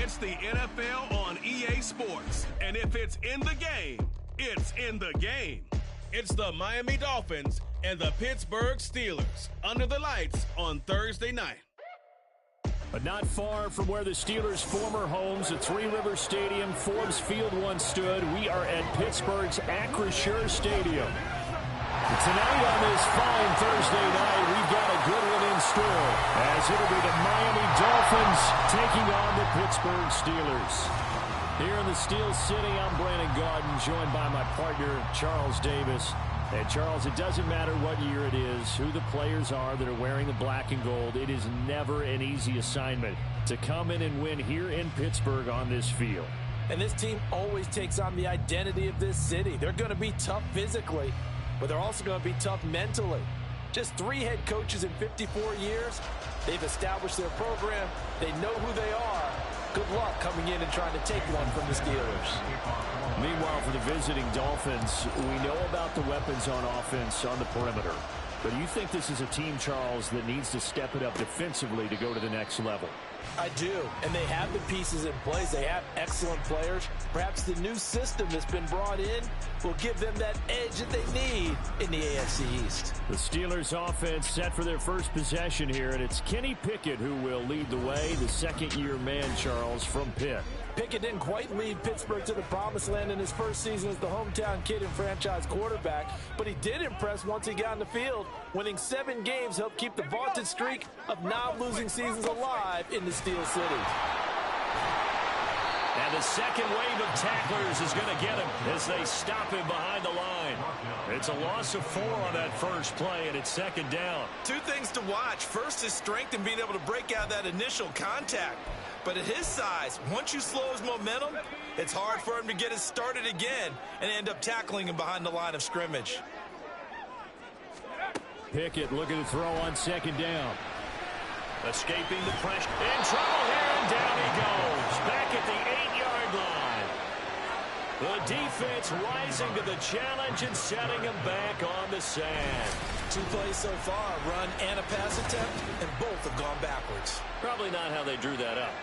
It's the NFL on EA Sports. And if it's in the game, it's in the game. It's the Miami Dolphins and the Pittsburgh Steelers under the lights on Thursday night. But not far from where the Steelers' former homes at Three Rivers Stadium, Forbes Field once stood, we are at Pittsburgh's Acrisure Stadium. Tonight on this fine Thursday night, we've got a good one in store, as it'll be the Miami Dolphins taking on the Pittsburgh Steelers. Here in the Steel City, I'm Brandon Garden, joined by my partner, Charles Davis. And Charles, it doesn't matter what year it is, who the players are that are wearing the black and gold. It is never an easy assignment to come in and win here in Pittsburgh on this field. And this team always takes on the identity of this city. They're going to be tough physically, but they're also going to be tough mentally. Just 3 head coaches in 54 years. They've established their program. They know who they are. Good luck coming in and trying to take one from the Steelers. Meanwhile, for the visiting Dolphins, we know about the weapons on offense on the perimeter. But you think this is a team, Charles, that needs to step it up defensively to go to the next level? I do, and they have the pieces in place. They have excellent players. Perhaps the new system that's been brought in will give them that edge that they need in the AFC East. The Steelers' offense set for their first possession here, and it's Kenny Pickett who will lead the way, the second-year man, Charles, from Pitt. Pickett didn't quite lead Pittsburgh to the promised land in his first season as the hometown kid and franchise quarterback, but he did impress once he got on the field. Winning 7 games helped keep the vaunted streak of non-losing seasons alive in the Steel City. And the second wave of tacklers is going to get him as they stop him behind the line. It's a loss of 4 on that first play, and it's second down. 2 things to watch. First is strength and being able to break out that initial contact. But at his size, once you slow his momentum, it's hard for him to get it started again and end up tackling him behind the line of scrimmage. Pickett looking to throw on second down. Escaping the pressure. In trouble here, and down he goes. Back at the 8-yard line. The defense rising to the challenge and setting him back on the sand. 2 plays so far, a run and a pass attempt, and both have gone backwards. Probably not how they drew that up.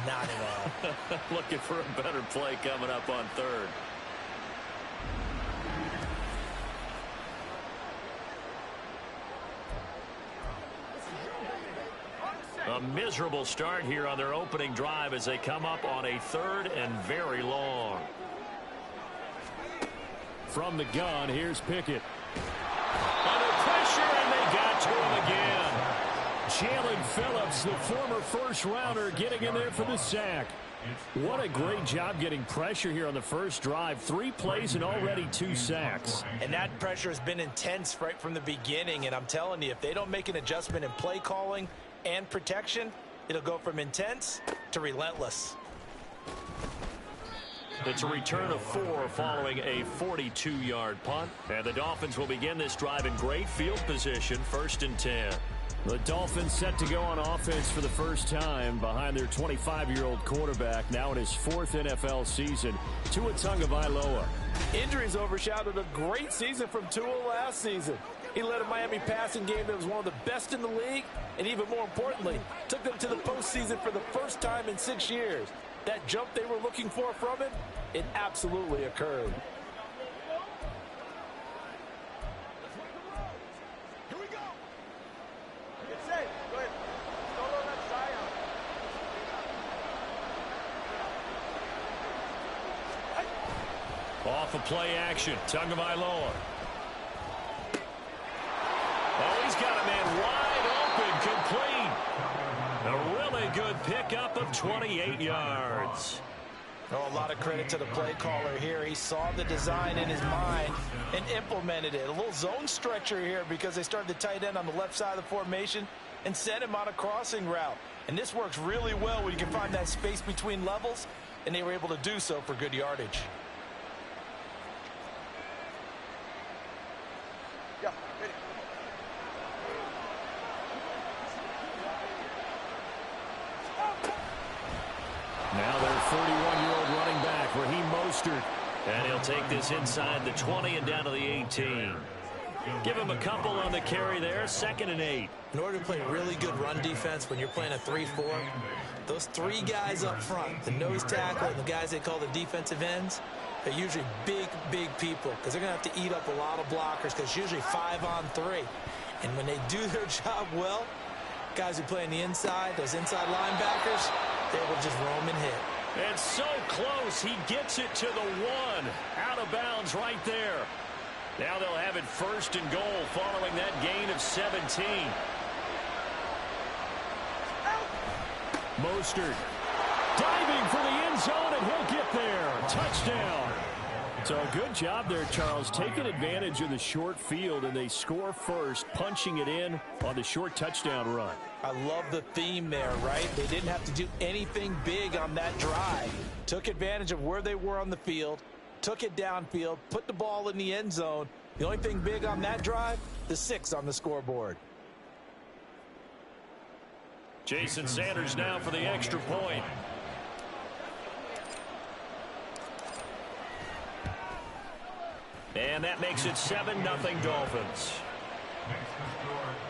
Not at all. Looking for a better play coming up on third. A miserable start here on their opening drive as they come up on a 3rd and very long. From the gun, here's Pickett. Under pressure, and they got to him again. Jalen Phillips, the former first-rounder, getting in there for the sack. What a great job getting pressure here on the first drive. 3 plays and already 2 sacks. And that pressure has been intense right from the beginning. And I'm telling you, if they don't make an adjustment in play calling and protection, it'll go from intense to relentless. It's a return of 4 following a 42-yard punt. And the Dolphins will begin this drive in great field position, 1st and 10. The Dolphins set to go on offense for the first time behind their 25-year-old quarterback, now in his 4th NFL season, Tua Tagovailoa. Injuries overshadowed a great season from Tua last season. He led a Miami passing game that was one of the best in the league, and even more importantly, took them to the postseason for the first time in 6 years. That jump they were looking for from him, it absolutely occurred. Off of play action, Tagovailoa. Oh, he's got a man wide open, complete. A really good pickup of 28 yards. Oh, a lot of credit to the play caller here. He saw the design in his mind and implemented it. A little zone stretcher here because they started the tight end on the left side of the formation and sent him on a crossing route. And this works really well when you can find that space between levels, and they were able to do so for good yardage. Now their 41-year-old running back, Raheem Mostert. And he'll take this inside the 20 and down to the 18. Give him a couple on the carry there. 2nd and 8. In order to play really good run defense when you're playing a 3-4, those 3 guys up front, the nose tackle and the guys they call the defensive ends, they're usually big, big people because they're going to have to eat up a lot of blockers because it's usually 5 on 3. And when they do their job well, guys who play on the inside, those inside linebackers, they will just roam and hit. And so close, he gets it to the 1. Out of bounds right there. Now they'll have it 1st and goal following that gain of 17. Mostert diving for the end zone, and he'll get there. Touchdown. So a good job there, Charles, taking advantage of the short field, and they score first, punching it in on the short touchdown run. I love the theme there, right? They didn't have to do anything big on that drive. Took advantage of where they were on the field, took it downfield, put the ball in the end zone. The only thing big on that drive, the 6 on the scoreboard. Jason Sanders now for the extra point. And that makes it 7-0 Dolphins.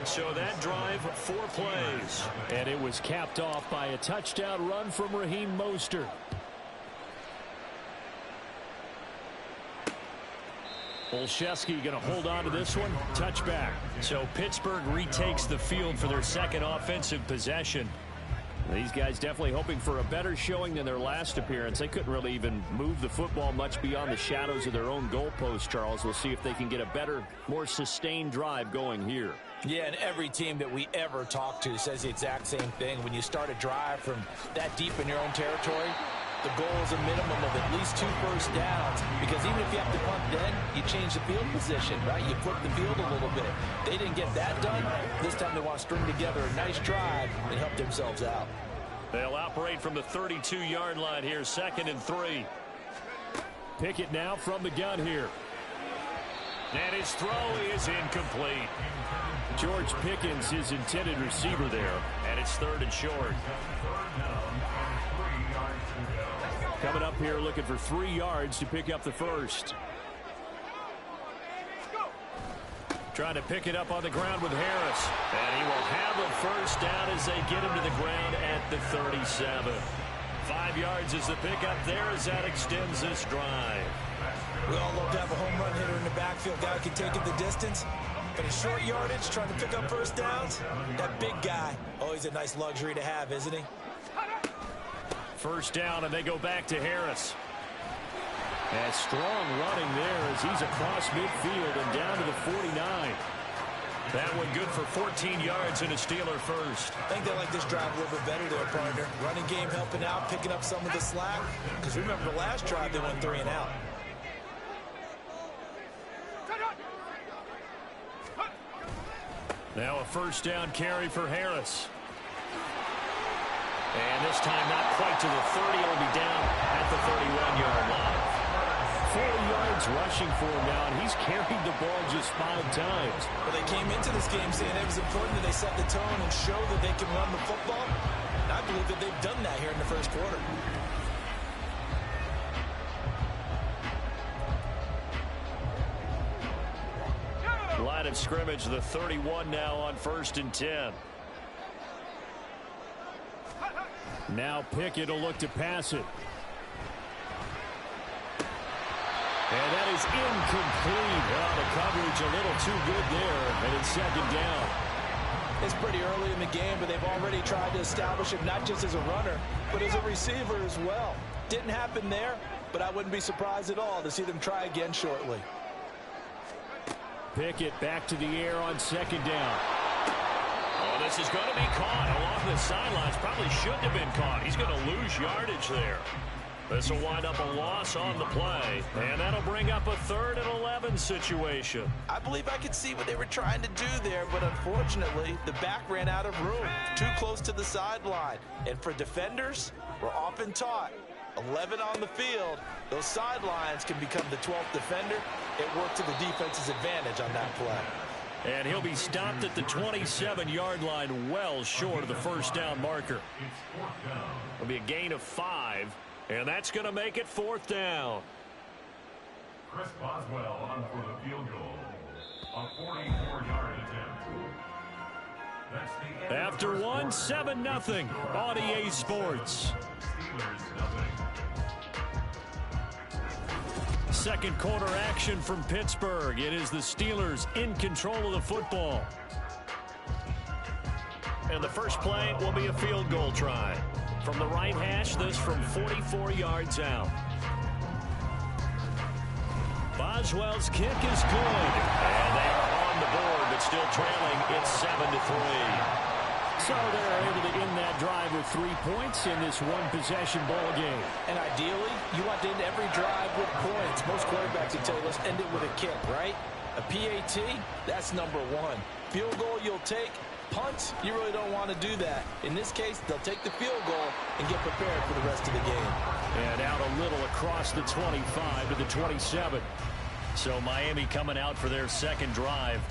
So that drive, 4 plays. And it was capped off by a touchdown run from Raheem Mostert. Olszewski going to hold on to this one. Touchback. So Pittsburgh retakes the field for their 2nd offensive possession. These guys definitely hoping for a better showing than their last appearance. They couldn't really even move the football much beyond the shadows of their own goalpost, Charles. We'll see if they can get a better, more sustained drive going here. Yeah, and every team that we ever talk to says the exact same thing. When you start a drive from that deep in your own territory, the goal is a minimum of at least 2 first downs, because even if you have to punt then, you change the field position, right? You flip the field a little bit. They didn't get that done. This time they want to string together a nice drive and help themselves out. They'll operate from the 32-yard line here, 2nd and 3. Pickett now from the gun here. And his throw is incomplete. George Pickens, his intended receiver there, and it's 3rd and short. Coming up here looking for 3 yards to pick up the first. Trying to pick it up on the ground with Harris. And he will have a first down as they get him to the ground at the 37. 5 yards is the pickup there as that extends this drive. We all love to have a home run hitter in the backfield. Guy who can take it the distance. But in short yardage, trying to pick up first downs, that big guy, always a nice luxury to have, isn't he? First down, and they go back to Harris. And strong running there as he's across midfield and down to the 49. That one good for 14 yards and a Steeler first. I think they like this drive a little bit better there, partner. Running game helping out, picking up some of the slack. Because remember the last drive, they went 3 and out. Now a first down carry for Harris. And this time not quite to the 30. It'll be down at the 31-yard line. 4 yards rushing for him now, and he's carried the ball just 5 times. Well, they came into this game saying it was important that they set the tone and show that they can run the football. And I believe that they've done that here in the first quarter. Line of scrimmage, the 31 now on 1st and 10. Now Pickett will look to pass it. And that is incomplete. Oh, the coverage a little too good there, and it's 2nd down. It's pretty early in the game, but they've already tried to establish him not just as a runner, but as a receiver as well. Didn't happen there, but I wouldn't be surprised at all to see them try again shortly. Pickett back to the air on 2nd down. Oh, this is going to be caught along the sidelines. Probably shouldn't have been caught. He's going to lose yardage there. This will wind up a loss on the play, and that'll bring up a 3rd and 11 situation. I believe I could see what they were trying to do there, but unfortunately, the back ran out of room, too close to the sideline. And for defenders, we're often taught, 11 on the field, those sidelines can become the 12th defender. It worked to the defense's advantage on that play. And he'll be stopped at the 27-yard line, well short of the first down marker. It'll be a gain of 5. And that's going to make it 4th down. Chris Boswell on for the field goal. After one, 7-0 on EA Sports. Second quarter action from Pittsburgh. It is the Steelers in control of the football. And the first play will be a field goal try. From the right hash, this from 44 yards out. Boswell's kick is good. And they are on the board, but still trailing. It's 7-3. So they're able to end that drive with 3 points in this one-possession ball game. And ideally, you want to end every drive with points. Most quarterbacks will tell you, let's end it with a kick, right? A PAT, that's number one. Field goal you'll take. Punts, you really don't want to do that. In this case, they'll take the field goal and get prepared for the rest of the game. And out a little across the 25 to the 27. So Miami coming out for their second drive.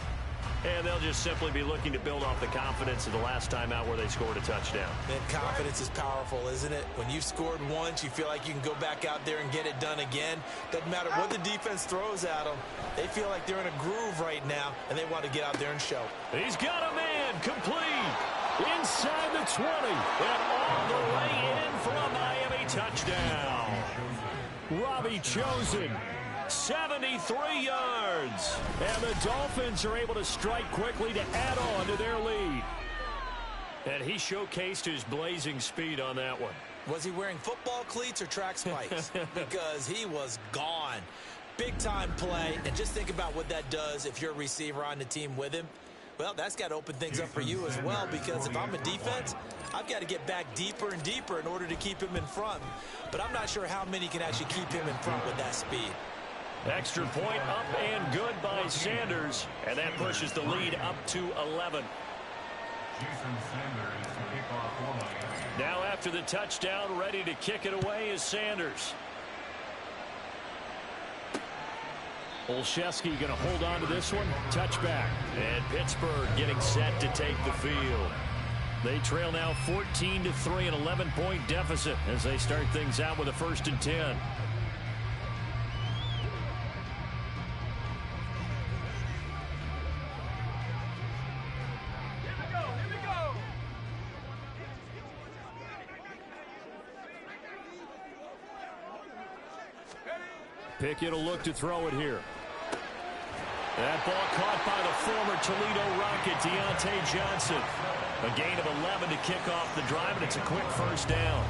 And they'll just simply be looking to build off the confidence of the last time out where they scored a touchdown. And confidence is powerful, isn't it? When you've scored once, you feel like you can go back out there and get it done again. Doesn't matter what the defense throws at them. They feel like they're in a groove right now, and they want to get out there and show. He's got a man complete inside the 20 and all the way in for a Miami touchdown. Robbie Chosen. 73 yards. And the Dolphins are able to strike quickly to add on to their lead. And he showcased his blazing speed on that one. Was he wearing football cleats or track spikes? Because he was gone. Big-time play. And just think about what that does if you're a receiver on the team with him. Well, that's got to open things up for you as well, because if I'm a defense, I've got to get back deeper and deeper in order to keep him in front. But I'm not sure how many can actually keep him in front with that speed. Extra point up and good by Sanders. And that pushes the lead up to 11. Now after the touchdown, ready to kick it away is Sanders. Olszewski going to hold on to this one. Touchback. And Pittsburgh getting set to take the field. They trail now 14-3, an 11-point deficit as they start things out with a 1st and 10. Pickett will look to throw it here. That ball caught by the former Toledo Rocket, Deontay Johnson. A gain of 11 to kick off the drive, and it's a quick first down.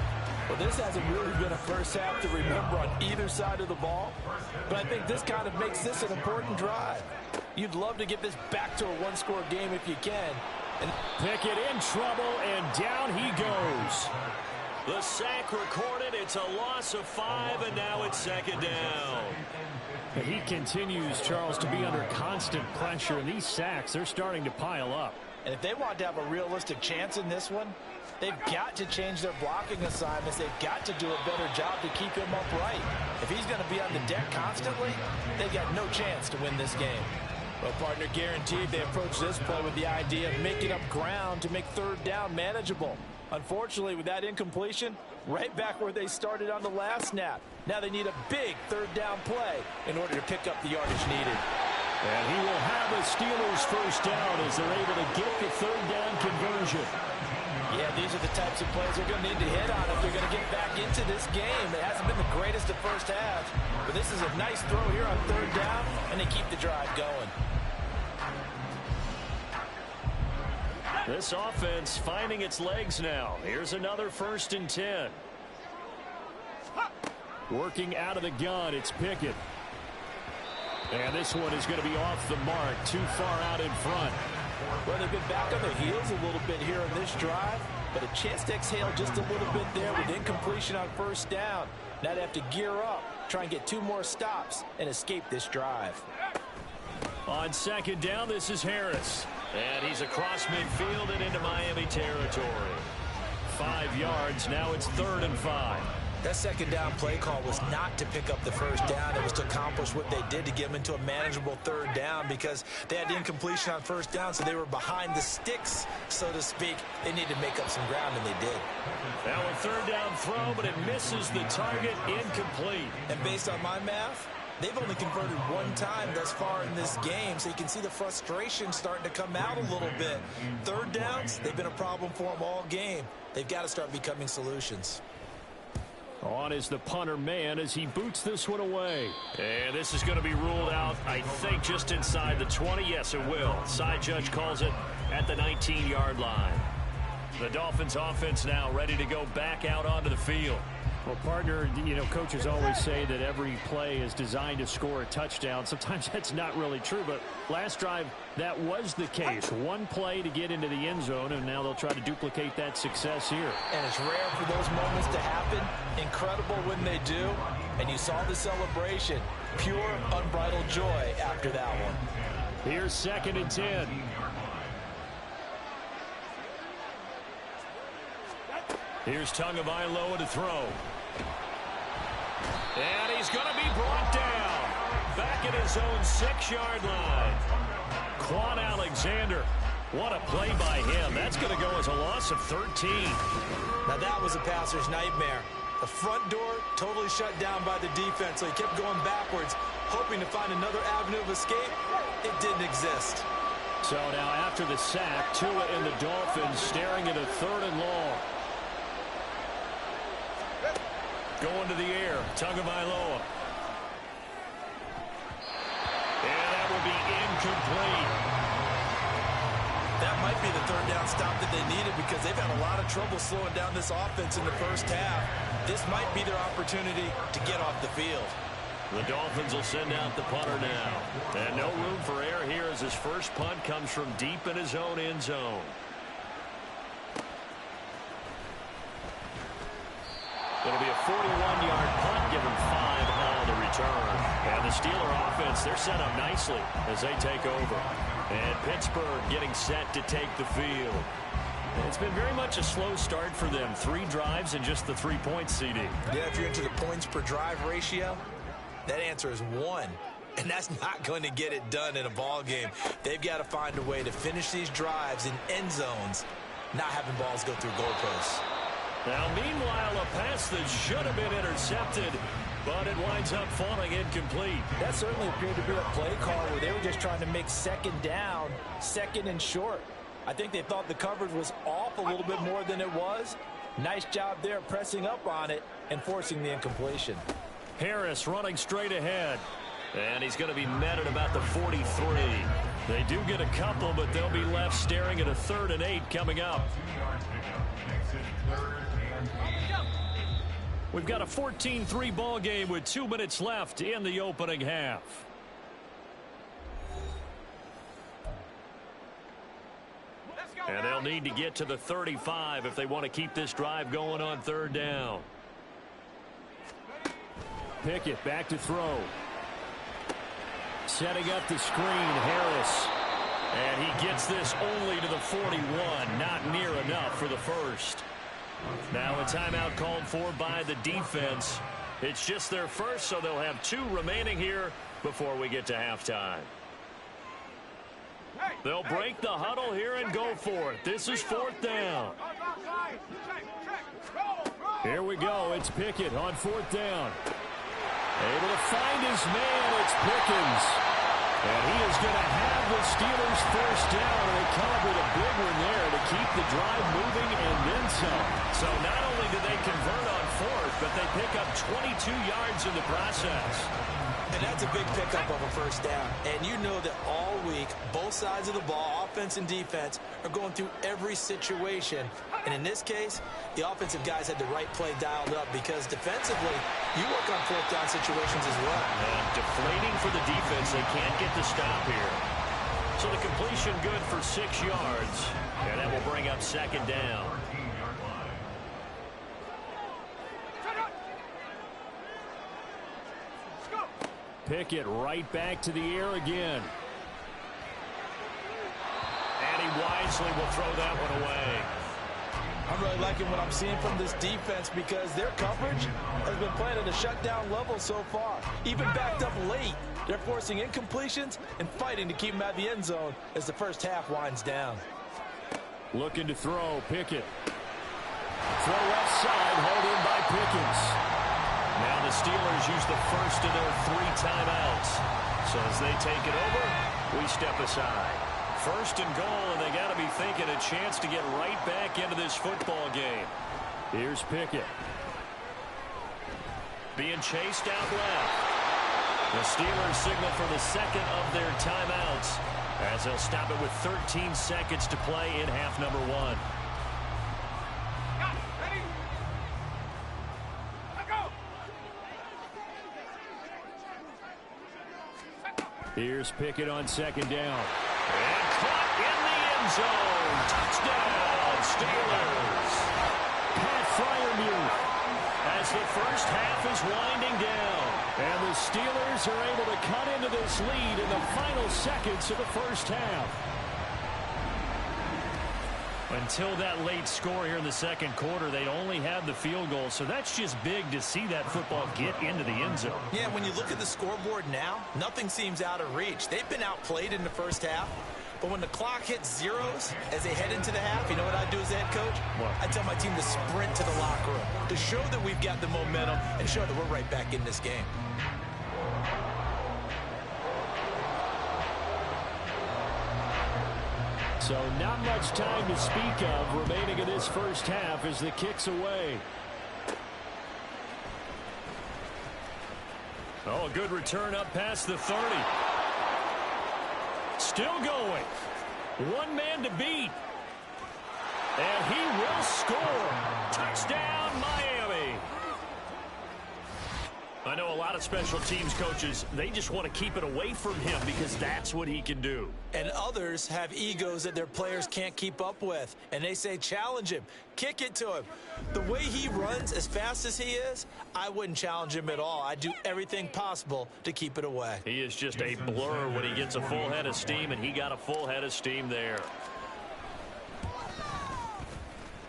Well, this hasn't really been a first half to remember on either side of the ball, but I think this kind of makes this an important drive. You'd love to get this back to a one-score game if you can. And Pickett in trouble, and down he goes. The sack recorded. It's a loss of 5, and now it's 2nd down. He continues, Charles, to be under constant pressure, and these sacks, they're starting to pile up. And if they want to have a realistic chance in this one, they've got to change their blocking assignments. They've got to do a better job to keep him upright. If he's going to be on the deck constantly, they've got no chance to win this game. Well, partner, guaranteed they approach this play with the idea of making up ground to make 3rd down manageable. Unfortunately, with that incompletion, right back where they started on the last snap. Now they need a big 3rd down play in order to pick up the yardage needed. And he will have the Steelers 1st down as they're able to get the 3rd down conversion. Yeah, these are the types of plays they're going to need to hit on if they're going to get back into this game. It hasn't been the greatest of first halves, but this is a nice throw here on 3rd down, and they keep the drive going. This offense finding its legs now. Here's another 1st and 10. Working out of the gun, it's Pickett. And this one is going to be off the mark, too far out in front. Well, they've been back on their heels a little bit here on this drive, but a chance to exhale just a little bit there with incompletion on 1st down. Now they have to gear up, try and get 2 more stops, and escape this drive. On 2nd down, this is Harris. And he's across midfield and into Miami territory. 5 yards, now it's 3rd and 5. That 2nd down play call was not to pick up the 1st down. It was to accomplish what they did to get them into a manageable 3rd down because they had incompletion on 1st down, so they were behind the sticks, so to speak. They needed to make up some ground, and they did. Now a 3rd down throw, but it misses the target, incomplete. And based on my math, They've only converted one time thus far in this game, so you can see the frustration starting to come out a little bit. Third downs, they've been a problem for them all game. They've got to start becoming solutions. On is the punter man as he boots this one away. And this is going to be ruled out, I think, just inside the 20. Yes, it will. Side judge calls it at the 19-yard line. The Dolphins offense now ready to go back out onto the field. Well, partner, you know, coaches always say that every play is designed to score a touchdown. Sometimes that's not really true, but last drive, that was the case. One play to get into the end zone, and now they'll try to duplicate that success here. And it's rare for those moments to happen. Incredible when they do. And you saw the celebration. Pure, unbridled joy after that one. Here's 2nd and 10. Here's Tagovailoa to throw. And he's going to be brought down. Back at his own 6-yard line. Quan Alexander. What a play by him. That's going to go as a loss of 13. Now that was a passer's nightmare. The front door totally shut down by the defense, so he kept going backwards, hoping to find another avenue of escape. It didn't exist. So now after the sack, Tua and the Dolphins staring at a 3rd and long. Going to the air, Tagovailoa. And that will be incomplete. That might be the 3rd down stop that they needed because they've had a lot of trouble slowing down this offense in the first half. This might be their opportunity to get off the field. The Dolphins will send out the punter now. And no room for error here as his first punt comes from deep in his own end zone. It'll be a 41-yard punt, given 5 on the return. And the Steeler offense, they're set up nicely as they take over. And Pittsburgh getting set to take the field. It's been very much a slow start for them. 3 drives and just the 3 points, CD. Yeah, if you're into the points per drive ratio, that answer is 1. And that's not going to get it done in a ball game. They've got to find a way to finish these drives in end zones, not having balls go through goalposts. Now, meanwhile, a pass that should have been intercepted, but it winds up falling incomplete. That certainly appeared to be a play call where they were just trying to make 2nd down, 2nd and short. I think they thought the coverage was off a little bit more than it was. Nice job there pressing up on it and forcing the incompletion. Harris running straight ahead. And he's going to be met at about the 43. They do get a couple, but they'll be left staring at a 3rd and 8 coming up. We've got a 14-3 ball game with 2 minutes left in the opening half. And they'll need to get to the 35 if they want to keep this drive going on 3rd down. Pickett back to throw. Setting up the screen, Harris. And he gets this only to the 41. Not near enough for the first. Now a timeout called for by the defense. It's just their first, so they'll have 2 remaining here before we get to halftime. They'll break the huddle here and go for it. This is 4th down. Here we go. It's Pickett on 4th down. Able to find his man. It's Pickens. And he is going to have the Steelers first down. And they come up with a big one there to keep the drive moving and then some. So not only do they convert on 4th, but they pick up 22 yards in the process. And that's a big pickup of a first down. And you know that all week, both sides of the ball, offense and defense, are going through every situation. And in this case, the offensive guys had the right play dialed up because defensively, you work on 4th down situations as well. And deflating for the defense. They can't get the stop here. So the completion good for 6 yards. And that will bring up 2nd down. Pickett right back to the air again. And he wisely will throw that one away. I'm really liking what I'm seeing from this defense because their coverage has been playing at a shutdown level so far. Even backed up late, they're forcing incompletions and fighting to keep them out of the end zone as the first half winds down. Looking to throw, Pickett. Throw left side, held in by Pickens. Now the Steelers use the first of their 3 timeouts. So as they take it over, we step aside. First and goal, and they got to be thinking a chance to get right back into this football game. Here's Pickett. Being chased out left. The Steelers signal for the second of their timeouts as they'll stop it with 13 seconds to play in half number 1. Here's Pickett on second down. And caught in the end zone. Touchdown, Steelers. Pat Freiermuth as the first half is winding down. And the Steelers are able to cut into this lead in the final seconds of the first half. Until that late score here in the second quarter, they only had the field goal. So that's just big to see that football get into the end zone. Yeah, when you look at the scoreboard now, nothing seems out of reach. They've been outplayed in the first half. But when the clock hits zeros as they head into the half, you know what I do as the head coach? What? I tell my team to sprint to the locker room to show that we've got the momentum and show that we're right back in this game. So not much time to speak of remaining in this first half as the kick's away. Oh, a good return up past the 30. Still going. One man to beat. And he will score. Touchdown, Miami. I know a lot of special teams coaches, they just want to keep it away from him because that's what he can do. And others have egos that their players can't keep up with. And they say, challenge him. Kick it to him. The way he runs as fast as he is, I wouldn't challenge him at all. I'd do everything possible to keep it away. He is just a blur when he gets a full head of steam, and he got a full head of steam there.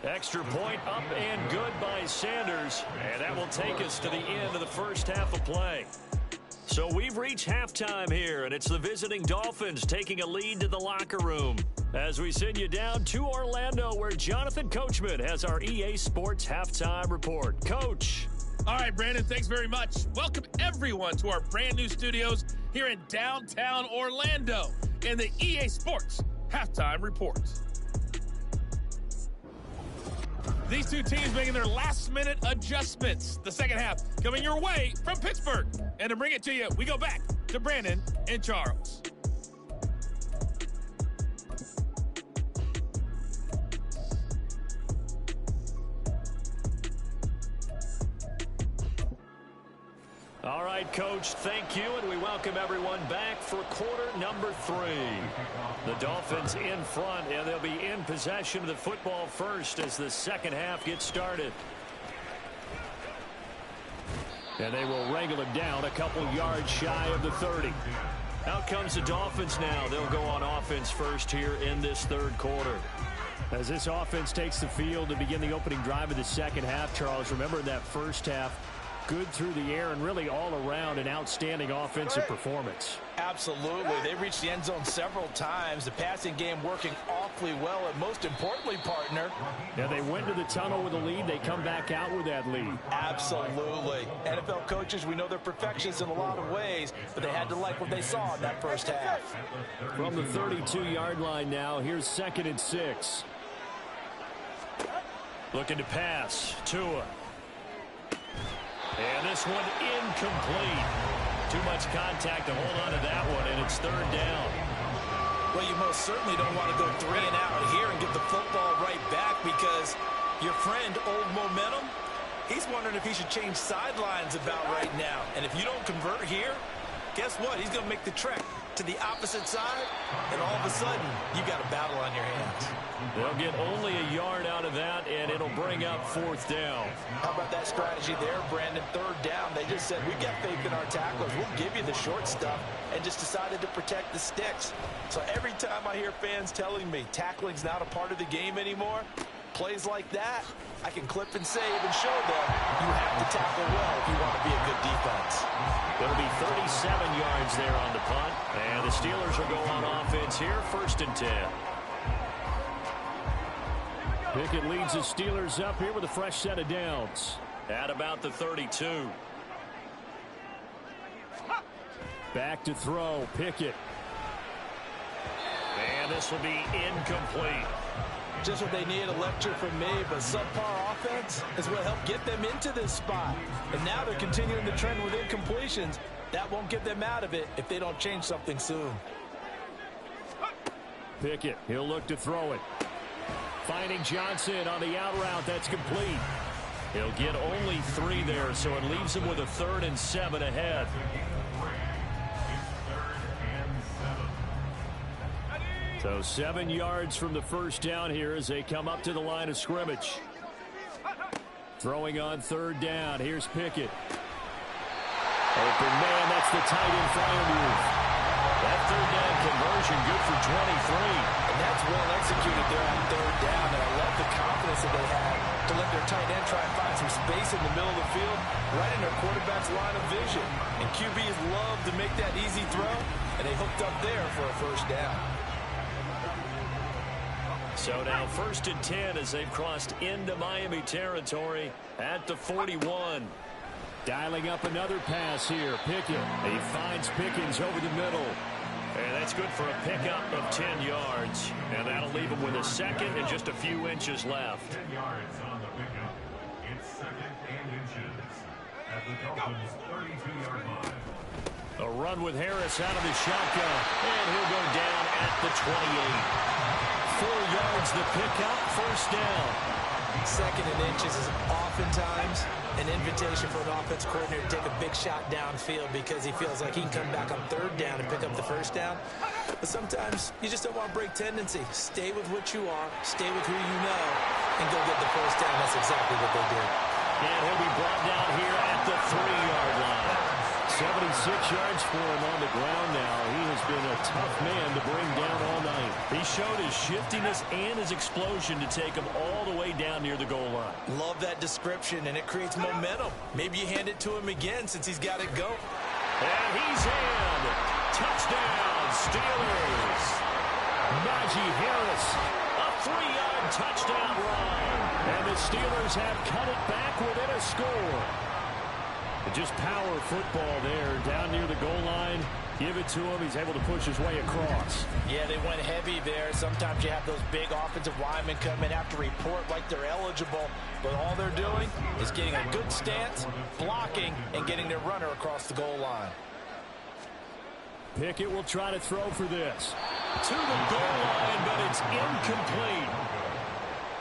Extra point up and good by Sanders. And that will take us to the end of the first half of play. So we've reached halftime here, and it's the visiting Dolphins taking a lead to the locker room. As we send you down to Orlando, where Jonathan Coachman has our EA Sports Halftime Report. Coach. All right, Brandon, thanks very much. Welcome, everyone, to our brand new studios here in downtown Orlando in the EA Sports Halftime Report. These two teams making their last-minute adjustments. The second half coming your way from Pittsburgh. And to bring it to you, we go back to Brandon and Charles. All right, Coach, thank you, and we welcome everyone back for quarter number 3. The Dolphins in front, and they'll be in possession of the football first as the second half gets started. And they will wrangle it down a couple yards shy of the 30. Out comes the Dolphins now. They'll go on offense first here in this third quarter. As this offense takes the field to begin the opening drive of the second half, Charles, remember in that first half, good through the air and really all around an outstanding offensive performance. Absolutely. They reached the end zone several times. The passing game working awfully well, and most importantly, partner. Yeah, they went to the tunnel with a lead. They come back out with that lead. Absolutely. NFL coaches, we know they're perfectionists in a lot of ways, but they had to like what they saw in that first half. From the 32-yard line now, here's 2nd and 6. Looking to pass. Tua. And this one incomplete. Too much contact to hold on to that one, and it's 3rd down. Well, you most certainly don't want to go 3 and out here and get the football right back because your friend, Old Momentum, he's wondering if he should change sidelines about right now. And if you don't convert here, guess what? He's going to make the trek to the opposite side, and all of a sudden, you've got a battle on your hands. They'll get only a yard out of that, and it'll bring up 4th down. How about that strategy there, Brandon? 3rd down. They just said, we've got faith in our tacklers. We'll give you the short stuff, and just decided to protect the sticks. So every time I hear fans telling me tackling's not a part of the game anymore, plays like that, I can clip and save and show them you have to tackle well if you want to be a good defense. It'll be 37 yards there on the punt, and the Steelers will go on offense here, 1st and 10. Pickett leads the Steelers up here with a fresh set of downs at about the 32. Back to throw, Pickett. And this will be incomplete. Just what they need, a lecture from me, but subpar offense is what helped get them into this spot. And now they're continuing the trend with incompletions. That won't get them out of it if they don't change something soon. Pickett, he'll look to throw it. Finding Johnson on the out route, that's complete. He'll get only 3 there, so it leaves him with a 3rd and 7 ahead. So 7 yards from the first down here as they come up to the line of scrimmage. Throwing on 3rd down. Here's Pickett. Open man, that's the tight end flyer move. That 3rd down conversion good for 23. And that's well executed there on 3rd down. And I love the confidence that they had to let their tight end try and find some space in the middle of the field, right in their quarterback's line of vision. And QBs love to make that easy throw, and they hooked up there for a first down. So now 1st and 10 as they've crossed into Miami territory at the 41. Dialing up another pass here. Pickett. He finds Pickens over the middle. And that's good for a pickup of 10 yards. And that'll leave him with a 2nd and just a few inches left. 10 yards on the pickup. It's 2nd and inches at the Dolphins' 32-yard line. A run with Harris out of the shotgun. And he'll go down at the 28. 4 yards the pickup, 1st down. 2nd and inches is oftentimes an invitation for an offense coordinator to take a big shot downfield because he feels like he can come back on 3rd down and pick up the 1st down. But sometimes you just don't want to break tendency. Stay with what you are, stay with who you know, and go get the 1st down. That's exactly what they did. And he'll be brought down here at the 3-yard line. 76 yards for him on the ground now. He has been a tough man to bring down all night. He showed his shiftiness and his explosion to take him all the way down near the goal line. Love that description, and it creates momentum. Maybe you hand it to him again since he's got it go. And he's in. Touchdown, Steelers. Najee Harris, a 3-yard touchdown run. And the Steelers have cut it back within a score. Just power football there down near the goal line. Give it to him. He's able to push his way across. Yeah, they went heavy there. Sometimes you have those big offensive linemen come in, have to report like they're eligible. But all they're doing is getting a good stance, blocking, and getting their runner across the goal line. Pickett will try to throw for this. To the goal line, but it's incomplete.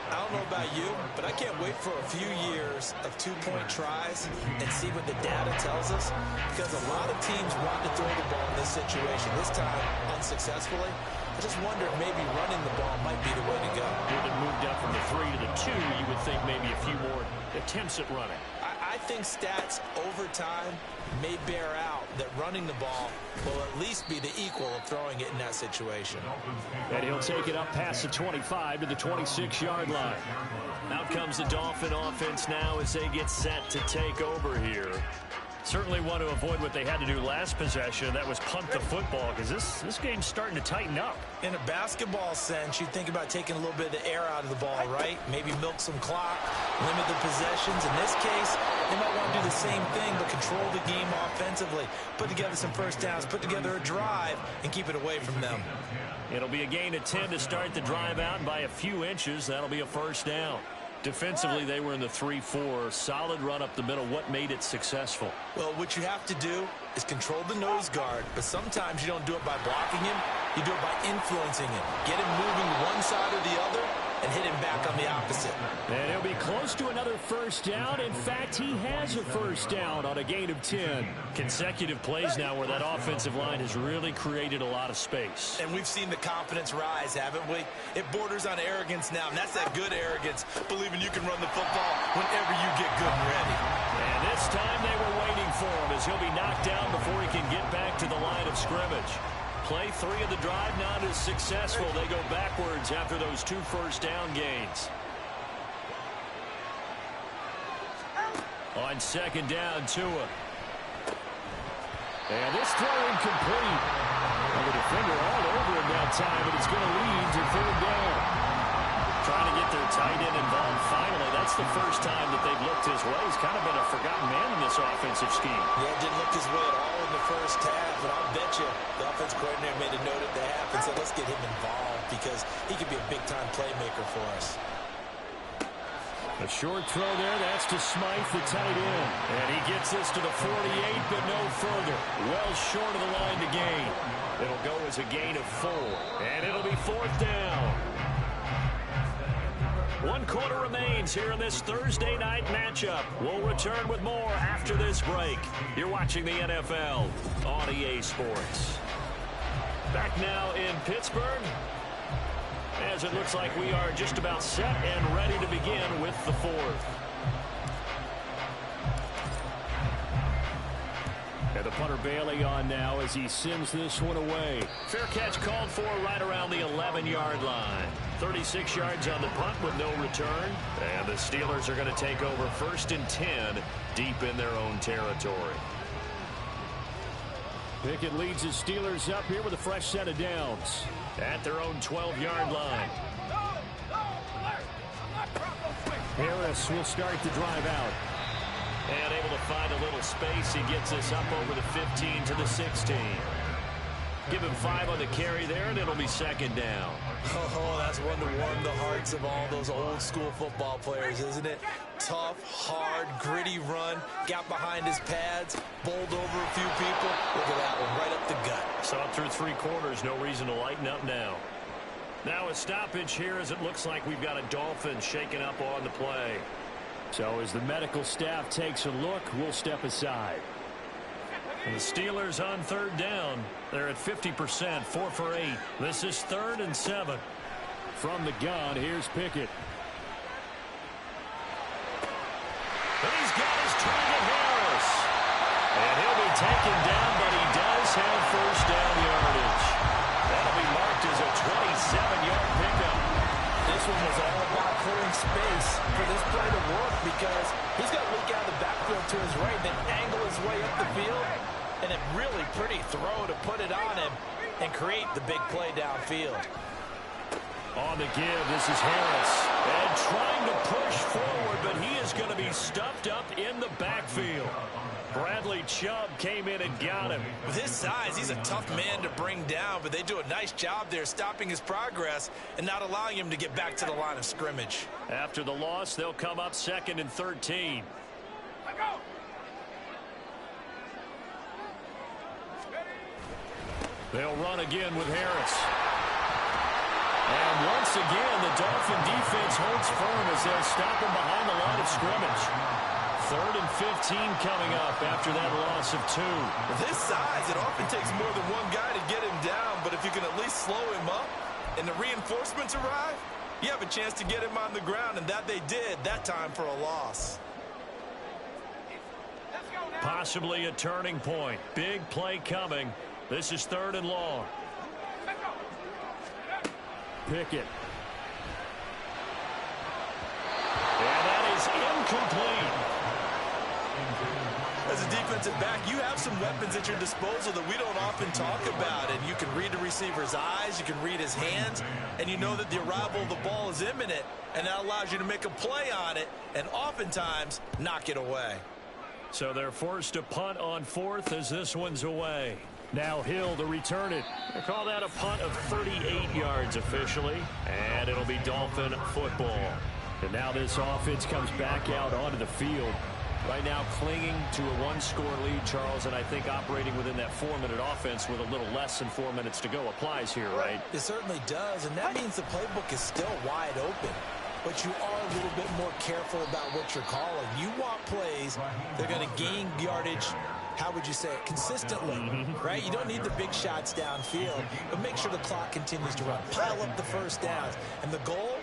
I don't know about you, but I can't wait for a few years of 2-point tries and see what the data tells us, because a lot of teams want to throw the ball in this situation, this time unsuccessfully. I just wonder if maybe running the ball might be the way to go. With it moved up from the 3 to the 2, you would think maybe a few more attempts at running. I think stats over time may bear out that running the ball will at least be the equal of throwing it in that situation. And he'll take it up past the 25 to the 26-yard line. Out comes the Dolphin offense now as they get set to take over here. Certainly want to avoid what they had to do last possession. That was punt the football, because this game's starting to tighten up. In a basketball sense, you think about taking a little bit of the air out of the ball, right? Maybe milk some clock, limit the possessions. In this case, they might want to do the same thing, but control the game offensively. Put together some first downs, put together a drive, and keep it away from them. It'll be a gain of 10 to start the drive out, and by a few inches, that'll be a first down. Defensively, they were in the 3-4. Solid run up the middle. What made it successful? Well, what you have to do is control the nose guard, but sometimes you don't do it by blocking him. You do it by influencing him. Get him moving one side or the other and hit him back on the opposite. And he'll be close to another first down. In fact, he has a first down on a gain of 10. Consecutive plays now where that offensive line has really created a lot of space. And we've seen the confidence rise, haven't we? It borders on arrogance now, and that's that good arrogance, believing you can run the football whenever you get good and ready. And this time they were waiting for him as he'll be knocked down before he can get back to the line of scrimmage. Play 3 of the drive not as successful. They go backwards after those 2 first down gains. On second down, Tua. And this throw incomplete. And the defender all over him that time, but it's going to lead to 3rd down. Trying to get their tight end involved finally. That's the first time that they've looked his way. He's kind of been a forgotten man in this offensive scheme. Yeah, it didn't look his way at all in the first half, and I'll bet you the offense coordinator made a note at the half and said, let's get him involved because he could be a big-time playmaker for us. A short throw there. That's to Smythe, the tight end. And he gets this to the 48, but no further. Well short of the line to gain. It'll go as a gain of 4. And it'll be 4th down. 1 quarter remains here in this Thursday night matchup. We'll return with more after this break. You're watching the NFL on EA Sports. Back now in Pittsburgh, as it looks like we are just about set and ready to begin with the 4th. And the punter Bailey on now as he sends this one away. Fair catch called for right around the 11-yard line. 36 yards on the punt with no return. And the Steelers are going to take over 1st and 10 deep in their own territory. Pickett leads his Steelers up here with a fresh set of downs at their own 12-yard line. Harris will start the drive out. And able to find a little space. He gets us up over the 15 to the 16. Give him 5 on the carry there, and it'll be 2nd down. Oh, that's one to warm the hearts of all those old-school football players, isn't it? Tough, hard, gritty run. Got behind his pads, bowled over a few people. Look at that one, right up the gut. Saw it through 3 quarters. No reason to lighten up now. Now a stoppage here as it looks like we've got a Dolphin shaking up on the play. So as the medical staff takes a look, we'll step aside. And the Steelers on 3rd down. They're at 50%, 4 for 8. This is 3rd and 7. From the gun, here's Pickett. And he's got his target, Harris. And he'll be taken down, but he does have 1st down yardage. That'll be marked as a 27-yard pickup. This one was all about clearing space for this play to work because he's got to look out of the backfield to his right, then angle his way up the field, and a really pretty throw to put it on him and create the big play downfield. On the give, this is Harris. And trying to push forward, but he is going to be stuffed up in the backfield. Bradley Chubb came in and got him. With his size, he's a tough man to bring down, but they do a nice job there stopping his progress and not allowing him to get back to the line of scrimmage. After the loss, they'll come up 2nd and 13. They'll run again with Harris. And once again, the Dolphin defense holds firm as they'll stop him behind the line of scrimmage. 3rd and 15 coming up after that loss of 2. With his size, it often takes more than one guy to get him down, but if you can at least slow him up and the reinforcements arrive, you have a chance to get him on the ground, and that they did that time for a loss. Possibly a turning point. Big play coming. This is 3rd and long. Pickett. And that is incomplete. As a defensive back, you have some weapons at your disposal that we don't often talk about. And you can read the receiver's eyes, you can read his hands, and you know that the arrival of the ball is imminent. And that allows you to make a play on it and oftentimes knock it away. So they're forced to punt on 4th as this one's away. Now Hill to return it. They call that a punt of 38 yards officially. And it'll be Dolphin football. And now this offense comes back out onto the field. Right now clinging to a 1-score lead, Charles, and I think operating within that 4-minute offense with a little less than 4 minutes to go applies here, right? It certainly does, and that means the playbook is still wide open. But you are a little bit more careful about what you're calling. You want plays that are going to gain yardage, how would you say it, consistently, right? You don't need the big shots downfield, but make sure the clock continues to run. Pile up the first downs. And the goal,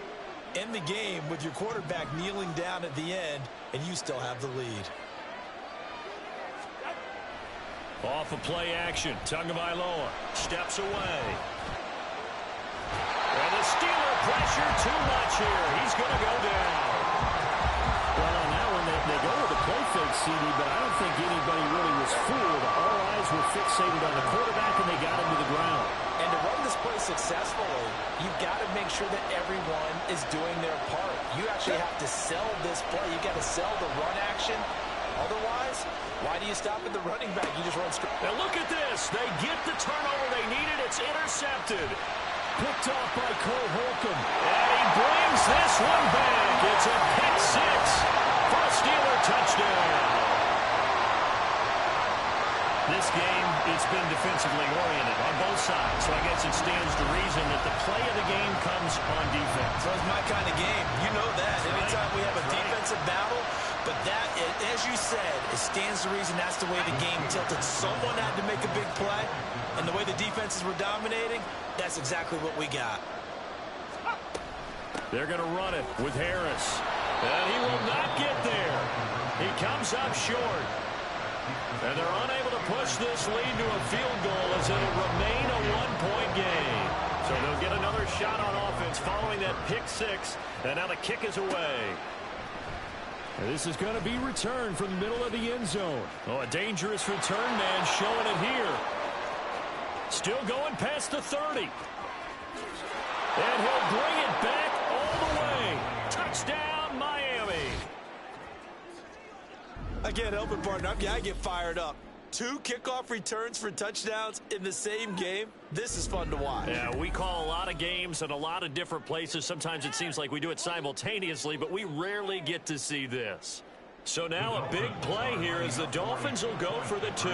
end the game with your quarterback kneeling down at the end, and you still have the lead. Off of play action, Tagovailoa steps away. And the Steeler pressure too much here. He's going to go down. Well, on that one, they go with the play fake, CD, but I don't think anybody really was fooled. All eyes were fixated on the quarterback, and they got him to the ground. And to run this play successfully, you've got to make sure that everyone is doing their part. You actually have to sell this play. You've got to sell the run action Otherwise, why do you stop at the running back? You just run straight. Now look at this. They get the turnover they needed. It's intercepted. Picked off by Cole Holcomb. And he brings this one back. It's a pick six for a Steeler touchdown. This game, it's been defensively oriented on both sides, so I guess it stands to reason that the play of the game comes on defense. So it's my kind of game. You know that. Anytime we have a defensive battle, but that, as you said, it stands to reason that's the way the game tilted. Someone had to make a big play, and the way the defenses were dominating, that's exactly what we got. They're going to run it with Harris, and he will not get there. He comes up short. And they're unable to push this lead to a field goal as it'll remain a one-point game. So they'll get another shot on offense following that pick six. And now the kick is away. And this is going to be returned from the middle of the end zone. Oh, a dangerous return man showing it here. Still going past the 30. And he'll bring it back all the way. Touchdown, Miami. I can't help it, partner. I get fired up. 2 kickoff returns for touchdowns in the same game. This is fun to watch. Yeah, we call a lot of games in a lot of different places. Sometimes it seems like we do it simultaneously, but we rarely get to see this. So now a big play here as the Dolphins will go for the 2.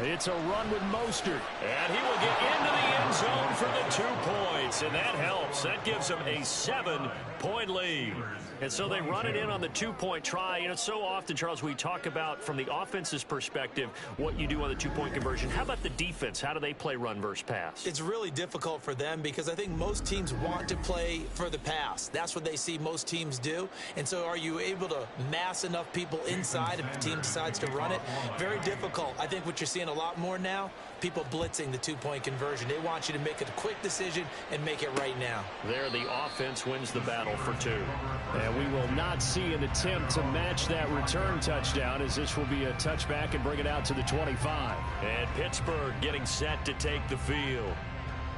It's a run with Mostert, and he will get into the end zone for the 2 points, and that helps. That gives them a 7-point lead. And so they run it in on the 2-point try. You know, so often, Charles, we talk about from the offense's perspective what you do on the 2-point conversion. How about the defense? How do they play run versus pass? It's really difficult for them because I think most teams want to play for the pass. That's what they see most teams do. And so are you able to mass enough people inside if the team decides to run it? Very difficult. I think what you're seeing a lot more now, people blitzing the 2-point conversion. They want you to make a quick decision and make it right now. There, the offense wins the battle for 2. And we will not see an attempt to match that return touchdown, as this will be a touchback and bring it out to the 25. And Pittsburgh getting set to take the field.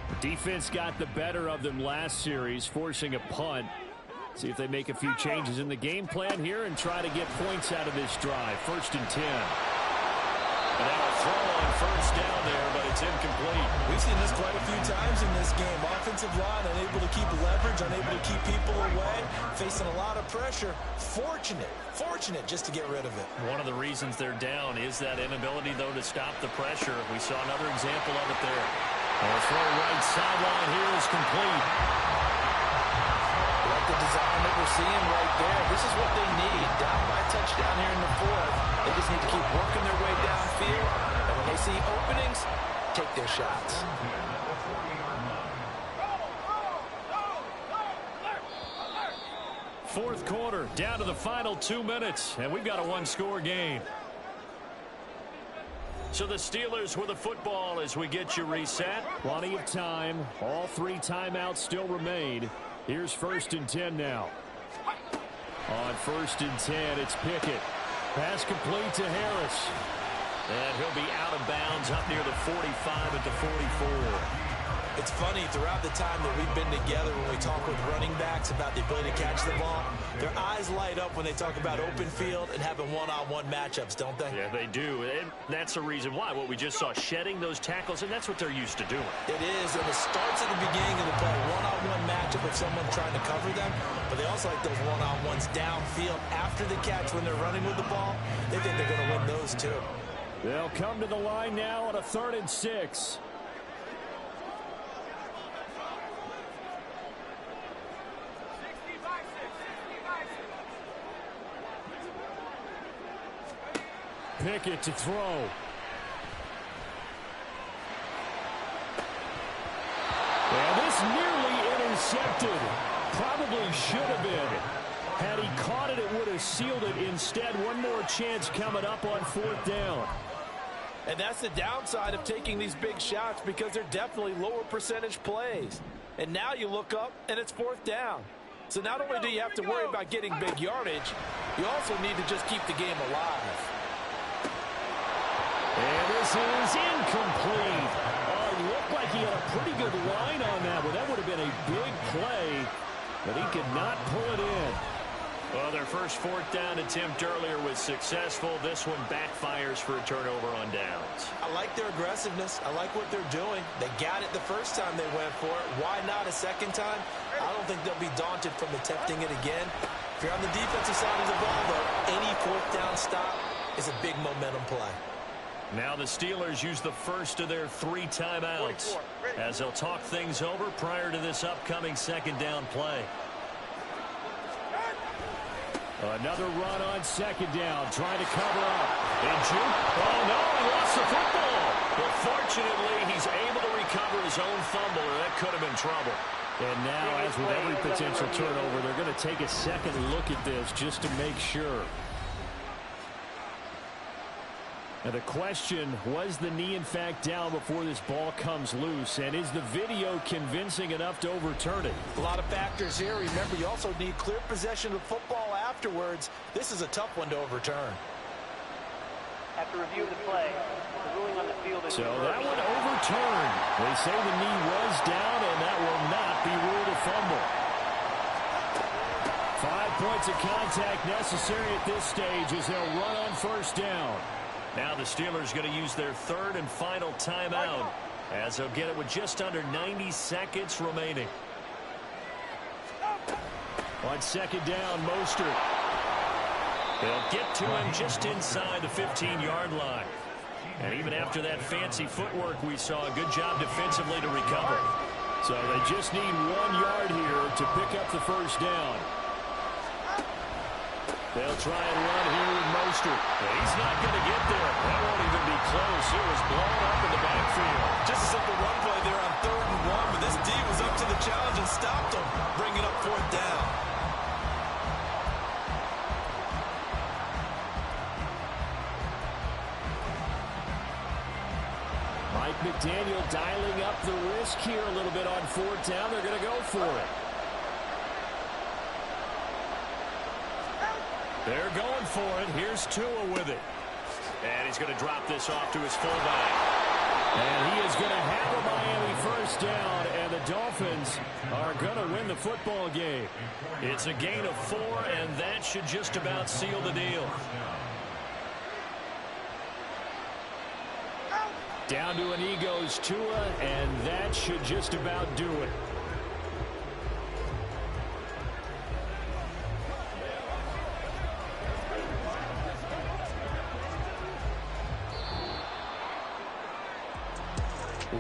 The defense got the better of them last series, forcing a punt. See if they make a few changes in the game plan here and try to get points out of this drive. 1st and 10. And now a throw on 1st down there, but it's incomplete. We've seen this quite a few times in this game. Offensive line unable to keep leverage, unable to keep people away, facing a lot of pressure. Fortunate just to get rid of it. One of the reasons they're down is that inability, though, to stop the pressure. We saw another example of it there. And the throw right sideline here is complete. Like the design that we're seeing right there. This is what they need. Down by touchdown here in the 4th. They just need to keep working their way downfield. And when they see openings, take their shots. Fourth quarter, down to the final 2 minutes, and we've got a 1-score game. So the Steelers with the football as we get you reset. Plenty of time. All 3 timeouts still remain. Here's 1st and 10 now. On 1st and 10, it's Pickett. Pass complete to Harris. And he'll be out of bounds up near the 45 at the 44. It's funny, throughout the time that we've been together, when we talk with running backs about the ability to catch the ball, their eyes light up when they talk about open field and having one-on-one matchups, don't they? Yeah, they do. And that's the reason why. What we just saw, shedding those tackles, and that's what they're used to doing. It is, and it starts at the beginning of the play. One-on-one matchup with someone trying to cover them, but they also like those one-on-ones downfield after the catch when they're running with the ball. They think they're going to win those too. They'll come to the line now on a 3rd and 6. Pickett to throw. And this nearly intercepted. Probably should have been. Had he caught it, it would have sealed it. Instead, one more chance coming up on 4th down. And that's the downside of taking these big shots, because they're definitely lower percentage plays. And now you look up, and it's 4th down. So not only do you have to worry about getting big yardage, you also need to just keep the game alive. And this is incomplete. A look looked like he had a pretty good line on that one. That would have been a big play, but he could not pull it in. Well, their first fourth down attempt earlier was successful. This one backfires for a turnover on downs. I like their aggressiveness. I like what they're doing. They got it the first time they went for it. Why not a second time? I don't think they'll be daunted from attempting it again. If you're on the defensive side of the ball, though, any fourth down stop is a big momentum play. Now the Steelers use the first of their 3 timeouts as they'll talk things over prior to this upcoming second down play. Another run on second down, trying to cover up. Oh, no, he lost the football. But fortunately, he's able to recover his own fumble, or that could have been trouble. And now, as with every potential turnover, they're going to take a second look at this just to make sure. And the question, was the knee in fact down before this ball comes loose? And is the video convincing enough to overturn it? A lot of factors here. Remember, you also need clear possession of football afterwards. This is a tough one to overturn. After review of the play, the ruling on the field is so that one overturned. They say the knee was down, and that will not be ruled a fumble. 5 points of contact necessary at this stage as they'll run on first down. Now the Steelers going to use their third and final timeout as they'll get it with just under 90 seconds remaining. On second down, Mostert. They'll get to him just inside the 15-yard line. And even after that fancy footwork we saw, a good job defensively to recover. So they just need 1 yard here to pick up the first down. They'll try and run here with Mostert. He's not going to get there. That won't even be close. It was blown up in the backfield. Just a simple run play there on 3rd and 1, but this D was up to the challenge and stopped him, bringing up 4th down. Mike McDaniel dialing up the risk here a little bit on 4th down. They're going to go for it. They're going for it. Here's Tua with it. And he's going to drop this off to his fullback. And he is going to have a Miami first down, and the Dolphins are going to win the football game. It's a gain of 4, and that should just about seal the deal. Down to an E goes Tua, and that should just about do it.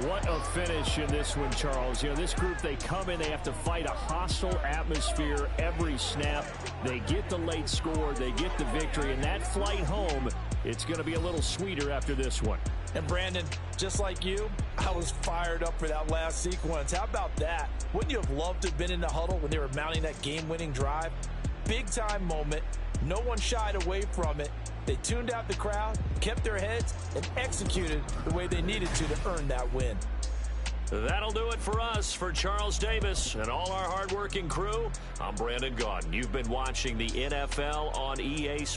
What a finish in this one, Charles. You know, this group, they come in, they have to fight a hostile atmosphere every snap. They get the late score, they get the victory, and that flight home, it's going to be a little sweeter after this one. And Brandon, just like you, I was fired up for that last sequence. How about that? Wouldn't you have loved to have been in the huddle when they were mounting that game-winning drive? Big-time moment. No one shied away from it. They tuned out the crowd, kept their heads, and executed the way they needed to earn that win. That'll do it for us. For Charles Davis and all our hardworking crew, I'm Brandon Gaudin. You've been watching the NFL on EA Sports.